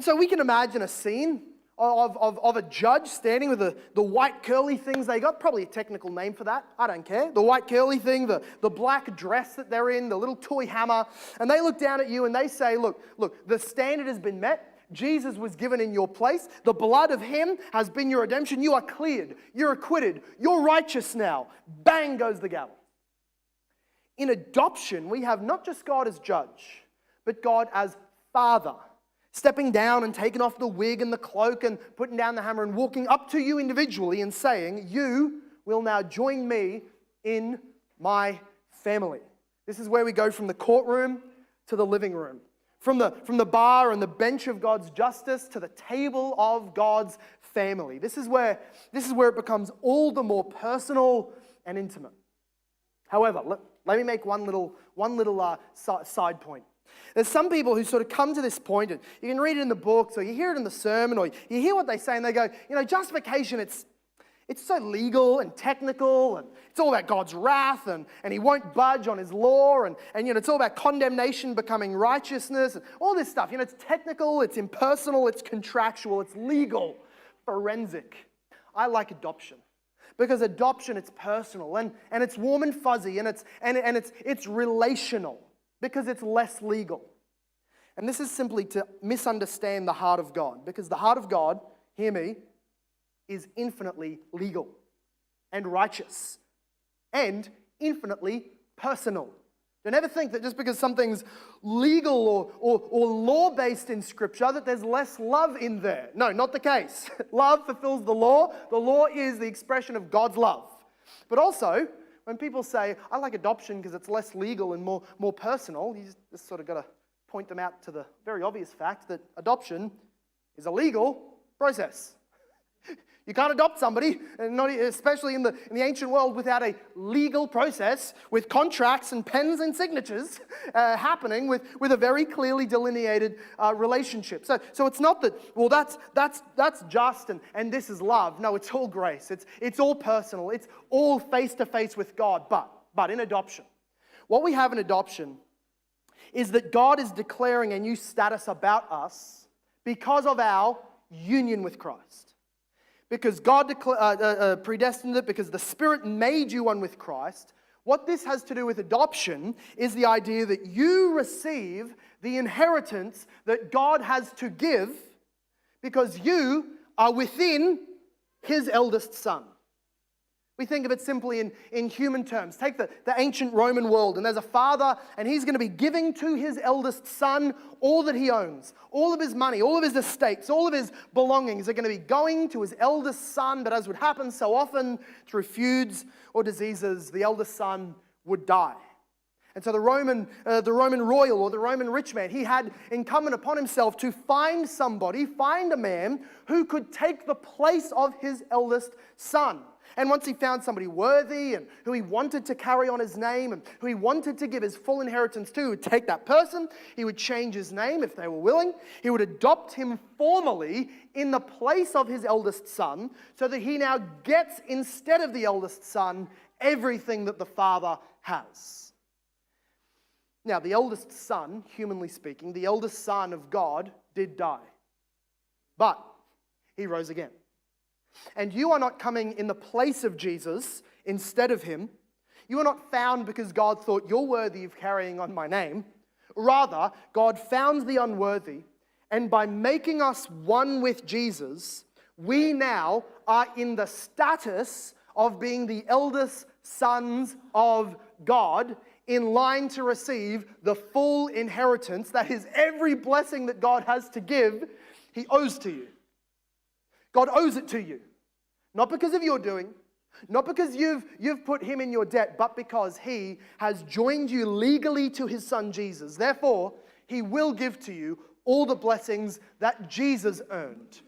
And so we can imagine a scene of a judge standing with the white curly things they got. Probably a technical name for that. I don't care. The white curly thing, the black dress that they're in, the little toy hammer. And they look down at you and they say, look, the standard has been met. Jesus was given in your place. The blood of him has been your redemption. You are cleared. You're acquitted. You're righteous now. Bang goes the gavel. In adoption, we have not just God as judge, but God as Father, stepping down and taking off the wig and the cloak and putting down the hammer and walking up to you individually and saying, you will now join me in my family. This is where we go from the courtroom to the living room. From the bar and the bench of God's justice to the table of God's family. This is where it becomes all the more personal and intimate. However, let me make one little side point. There's some people who sort of come to this point, and you can read it in the books, or you hear it in the sermon, or you hear what they say, and they go, justification, it's so legal and technical, and it's all about God's wrath, and he won't budge on his law, and it's all about condemnation becoming righteousness, and all this stuff. It's technical, it's impersonal, it's contractual, it's legal, forensic. I like adoption. Because adoption, it's personal, and it's warm and fuzzy, and it's relational, because it's less legal. And this is simply to misunderstand the heart of God, because the heart of God, hear me, is infinitely legal and righteous and infinitely personal. Don't ever think that just because something's legal or law-based in Scripture that there's less love in there. No, not the case. Love fulfills the law. The law is the expression of God's love. But also, when people say, I like adoption because it's less legal and more personal, you just sort of got to point them out to the very obvious fact that adoption is a legal process. You can't adopt somebody, and not especially in the ancient world, without a legal process with contracts and pens and signatures happening with a very clearly delineated relationship. So it's not that, well, that's just and this is love. No, it's all grace. It's all personal. It's all face-to-face with God. But in adoption, what we have in adoption is that God is declaring a new status about us because of our union with Christ. Because God predestined it, because the Spirit made you one with Christ. What this has to do with adoption is the idea that you receive the inheritance that God has to give because you are within His eldest son. We think of it simply in human terms. Take the ancient Roman world, and there's a father, and he's going to be giving to his eldest son all that he owns. All of his money, all of his estates, all of his belongings are going to be going to his eldest son, but as would happen so often through feuds or diseases, the eldest son would die. And so the Roman royal or the Roman rich man, he had incumbent upon himself to find a man who could take the place of his eldest son. And once he found somebody worthy and who he wanted to carry on his name and who he wanted to give his full inheritance to, he would take that person, he would change his name if they were willing, he would adopt him formally in the place of his eldest son so that he now gets, instead of the eldest son, everything that the father has. Now, the eldest son, humanly speaking, the eldest son of God did die, but he rose again. And you are not coming in the place of Jesus instead of him. You are not found because God thought you're worthy of carrying on my name. Rather, God found the unworthy, and by making us one with Jesus, we now are in the status of being the eldest sons of God, in line to receive the full inheritance, that is, every blessing that God has to give, He owes to you. God owes it to you. Not because of your doing, not because you've put Him in your debt, but because He has joined you legally to His Son Jesus. Therefore, He will give to you all the blessings that Jesus earned.